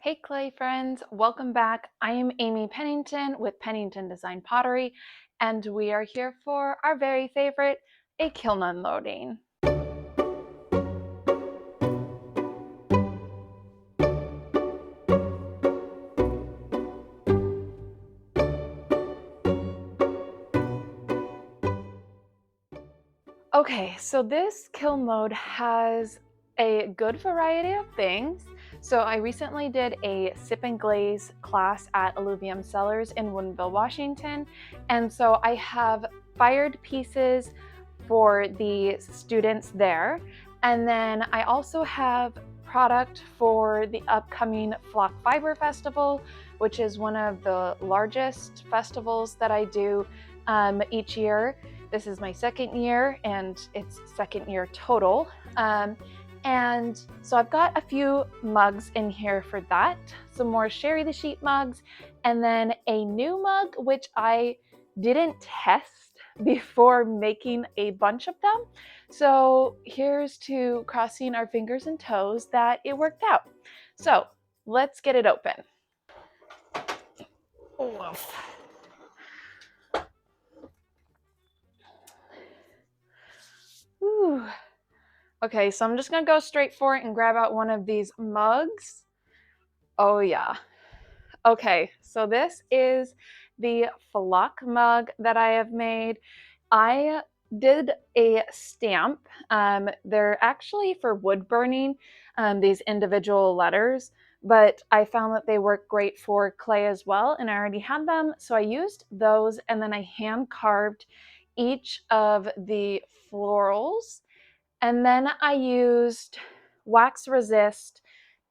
Hey clay friends, welcome back. I am Amy Pennington with Pennington Design Pottery, and we are here for our very favorite, a kiln unloading. Okay, so this kiln load has a good variety of things. So I recently did a sip and glaze class at Alluvium Cellars in Woodinville, Washington. And so I have fired pieces for the students there. And then I also have product for the upcoming Flock Fiber Festival, which is one of the largest festivals that I do each year. This is my second year, and it's second year total. And so I've got a few mugs in here for that, some more Sherry the Sheep mugs, and then a new mug, which I didn't test before making a bunch of them. So here's to crossing our fingers and toes that it worked out. So let's get it open. Oof. Ooh. Okay, so I'm just gonna go straight for it and grab out one of these mugs. Oh yeah. Okay, so this is the Flock mug that I have made. I did a stamp. They're actually for wood burning, these individual letters, but I found that they work great for clay as well, and I already had them, so I used those, and then I hand carved each of the florals. And then I used wax resist,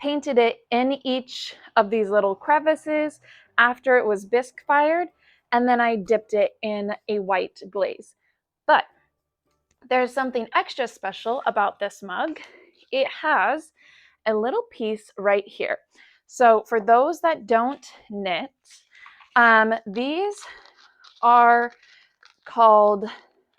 painted it in each of these little crevices after it was bisque fired, and then I dipped it in a white glaze. But there's something extra special about this mug. It has a little piece right here. So for those that don't knit, these are called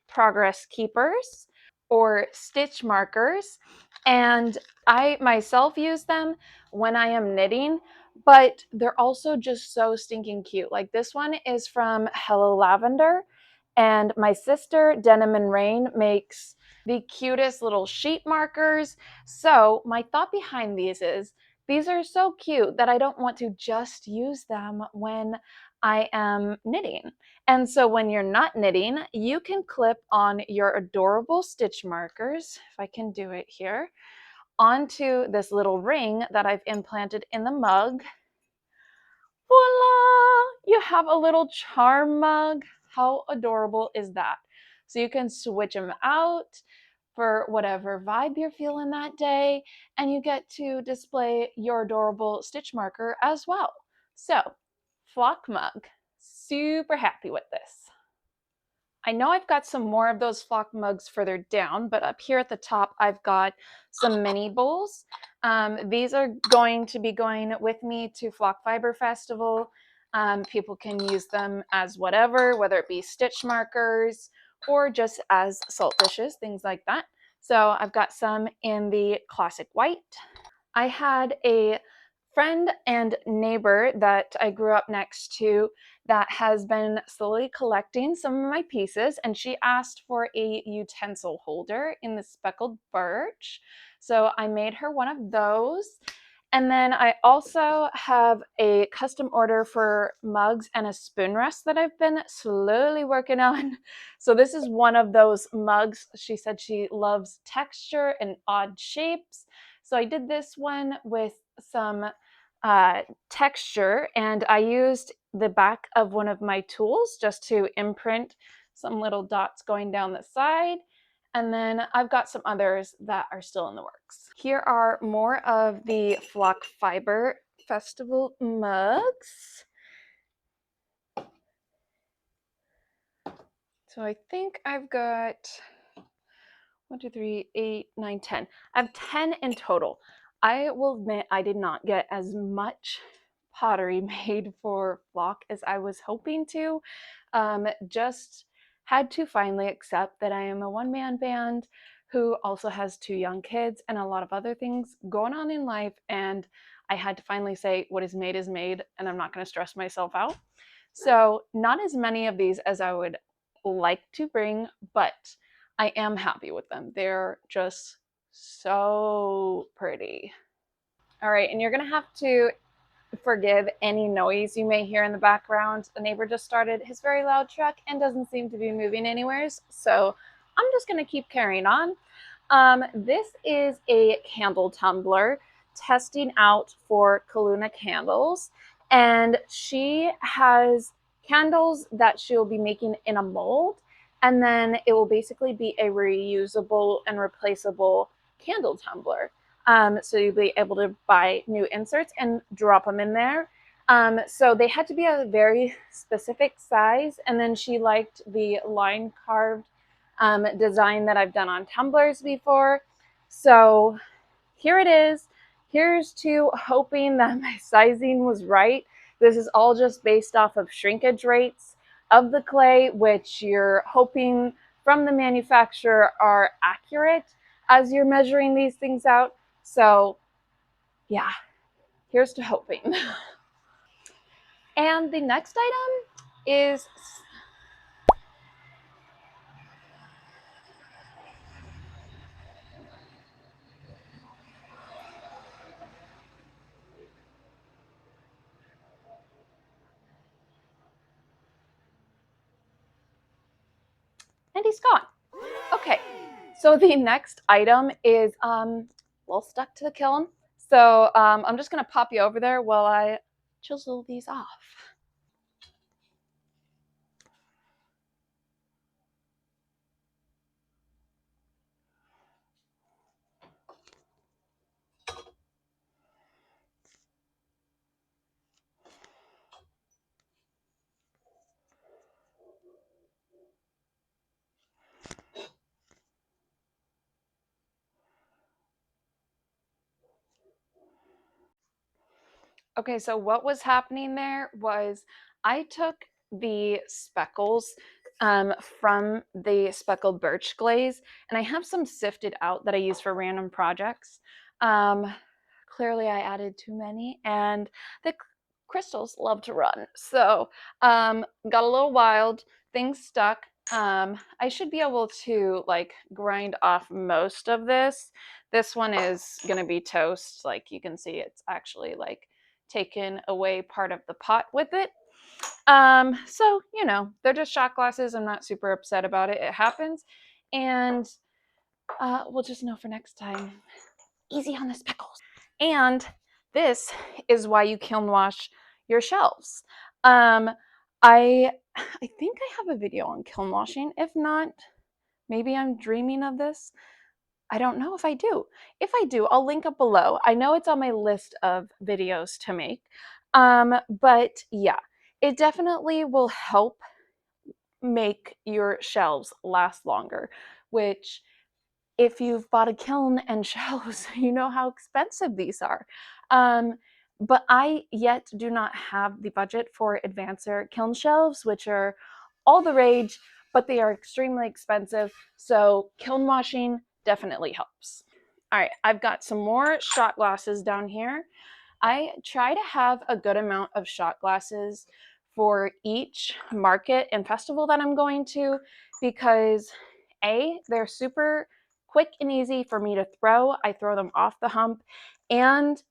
progress keepers or stitch markers, and I myself use them when I am knitting, but they're also just so stinking cute. Like this one is from Hello Lavender, and my sister Denim and Rain makes the cutest little sheet markers. So my thought behind these is these are so cute that I don't want to just use them when I am knitting. And so when you're not knitting, you can clip on your adorable stitch markers, if I can do it here, onto this little ring that I've implanted in the mug. Voila! You have a little charm mug. How adorable is that? So you can switch them out for whatever vibe you're feeling that day, and you get to display your adorable stitch marker as well. So, Flock mug. Super happy with this. I know I've got some more of those Flock mugs further down, but up here at the top, I've got some mini bowls. These are going to be going with me to Flock Fiber Festival. People can use them as whatever, whether it be stitch markers or just as salt dishes, things like that. So I've got some in the classic white. I had a friend and neighbor that I grew up next to that has been slowly collecting some of my pieces, and she asked for a utensil holder in the speckled birch. So I made her one of those. And then I also have a custom order for mugs and a spoon rest that I've been slowly working on. So this is one of those mugs. She said she loves texture and odd shapes. So I did this one with some texture, and I used the back of one of my tools just to imprint some little dots going down the side. And then I've got some others that are still in the works. Here are more of the Flock Fiber Festival mugs. So I think I've got 1, 2, 3, 8, 9, 10. I have 10 in total. I will admit I did not get as much pottery made for Flock as I was hoping to. Just had to finally accept that I am a one-man band who also has 2 young kids and a lot of other things going on in life, and I had to finally say what is made, and I'm not going to stress myself out. So not as many of these as I would like to bring, but I am happy with them. They're just so pretty. All right, and you're gonna have to forgive any noise you may hear in the background. The neighbor just started his very loud truck and doesn't seem to be moving anywheres, so I'm just gonna keep carrying on. This is a candle tumbler testing out for Kaluna Candles, and she has candles that she'll be making in a mold, and then it will basically be a reusable and replaceable candle tumbler. So you'll be able to buy new inserts and drop them in there. So they had to be a very specific size, and then she liked the line carved design that I've done on tumblers before. So here it is. Here's to hoping that my sizing was right. This is all just based off of shrinkage rates of the clay, which you're hoping from the manufacturer are accurate as you're measuring these things out. So yeah, here's to hoping. And the next item is, and he's gone. Okay, so the next item is a little stuck to the kiln. So I'm just gonna pop you over there while I chisel these off. Okay, so what was happening there was I took the speckles from the speckled birch glaze, and I have some sifted out that I use for random projects. Clearly, I added too many, and the crystals love to run. So, got a little wild, things stuck. I should be able to like grind off most of this. This one is gonna be toast. Like you can see, it's actually like taken away part of the pot with it. So you know, they're just shot glasses. I'm not super upset about it. It happens, and we'll just know for next time. Easy on the speckles. And this is why you kiln wash your shelves. Um, I think I have a video on kiln washing. If not, maybe I'm dreaming of this. I don't know if I do. If I do, I'll link up below. I know it's on my list of videos to make. But yeah, it definitely will help make your shelves last longer, which if you've bought a kiln and shelves, you know how expensive these are. But I yet do not have the budget for advancer kiln shelves, which are all the rage, but they are extremely expensive. So kiln washing definitely helps. All right, I've got some more shot glasses down here. I try to have a good amount of shot glasses for each market and festival that I'm going to because they're super quick and easy for me to throw. I throw them off the hump, and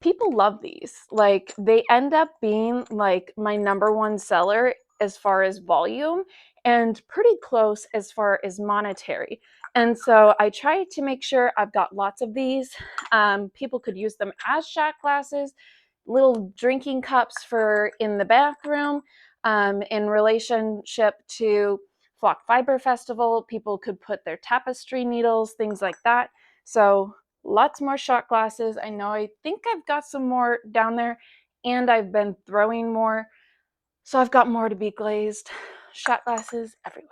people love these. Like they end up being like my number one seller as far as volume and pretty close as far as monetary. And so I try to make sure I've got lots of these. People could use them as shot glasses, little drinking cups for in the bathroom. In relationship to Flock Fiber Festival, people could put their tapestry needles, things like that. So lots more shot glasses. I think I've got some more down there, and I've been throwing more. So I've got more to be glazed. Shot glasses everywhere.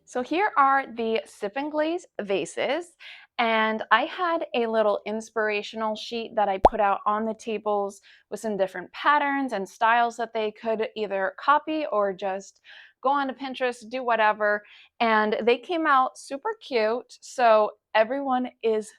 So here are the Sip and Glaze vases, and I had a little inspirational sheet that I put out on the tables with some different patterns and styles that they could either copy or just go on to Pinterest, do whatever, and they came out super cute. So everyone is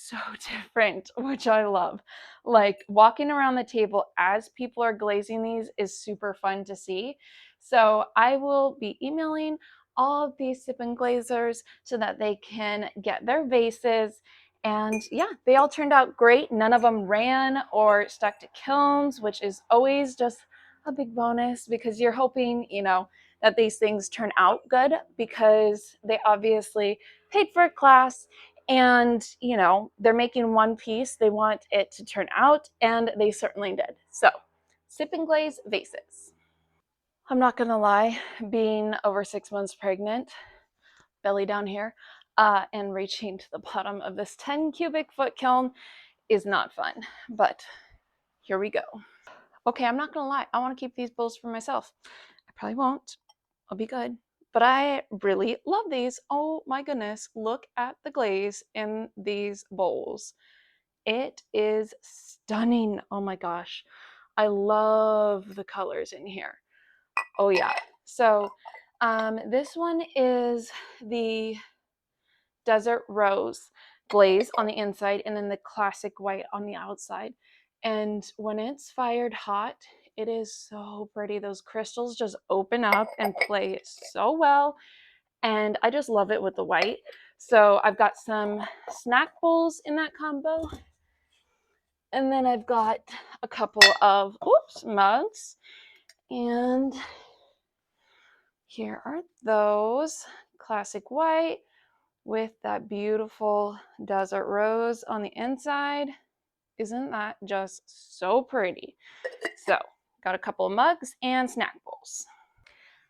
so different, which I love. Like walking around the table as people are glazing these is super fun to see. So I will be emailing all of these sip and glazers so that they can get their vases. And yeah, they all turned out great. None of them ran or stuck to kilns, which is always just a big bonus because you're hoping, you know, that these things turn out good because they obviously paid for a class and, you know, they're making one piece. They want it to turn out, and they certainly did. So, sip and glaze vases. I'm not gonna lie, being over 6 months pregnant, belly down here, and reaching to the bottom of this 10 cubic foot kiln is not fun, but here we go. Okay, I'm not gonna lie, I wanna keep these bowls for myself. I probably won't, I'll be good. But I really love these. Oh my goodness, look at the glaze in these bowls. It is stunning. Oh my gosh. I love the colors in here. Oh yeah. So this one is the Desert Rose glaze on the inside and then the classic white on the outside. And when it's fired hot, it is so pretty. Those crystals just open up and play so well. And I just love it with the white. So I've got some snack bowls in that combo. And then I've got a couple of mugs. And here are those. Classic white with that beautiful desert rose on the inside. Isn't that just so pretty? So, got a couple of mugs and snack bowls.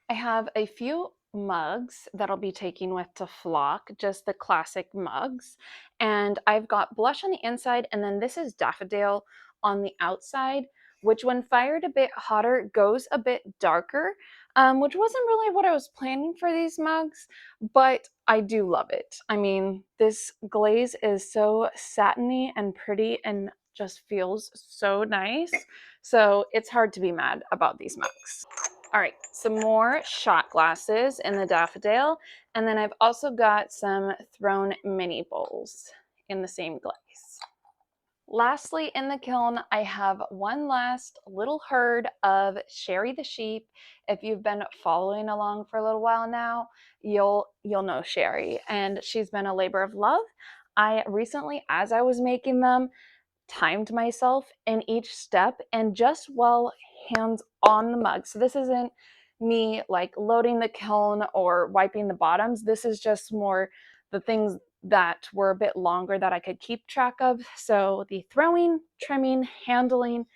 I have a few mugs that I'll be taking with to flock, just the classic mugs. And I've got blush on the inside, and then this is daffodil on the outside, which when fired a bit hotter goes a bit darker, which wasn't really what I was planning for these mugs, but I do love it. I mean, this glaze is so satiny and pretty and just feels so nice. So it's hard to be mad about these mugs. All right, some more shot glasses in the daffodil. And then I've also got some thrown mini bowls in the same glaze. Lastly, in the kiln, I have one last little herd of Sherry the sheep. If you've been following along for a little while now, you'll know Sherry, and she's been a labor of love. I recently, as I was making them, timed myself in each step and just while hands on the mug. So this isn't me like loading the kiln or wiping the bottoms. This is just more the things that were a bit longer that I could keep track of. So the throwing, trimming, handling,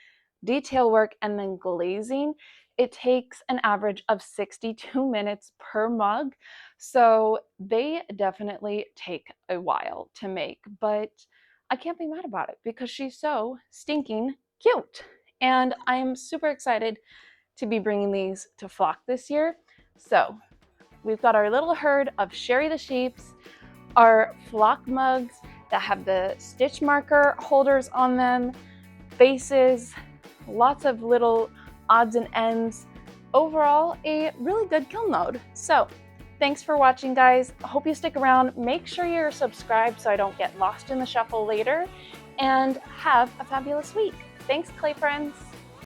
detail work, and then glazing, it takes an average of 62 minutes per mug. So they definitely take a while to make, but I can't be mad about it because she's so stinking cute. And I'm super excited to be bringing these to flock this year. So we've got our little herd of Sherry the Sheeps, our flock mugs that have the stitch marker holders on them, faces, lots of little odds and ends. Overall, a really good kiln load. So thanks for watching, guys. Hope you stick around. Make sure you're subscribed so I don't get lost in the shuffle later. And have a fabulous week. Thanks, clay friends.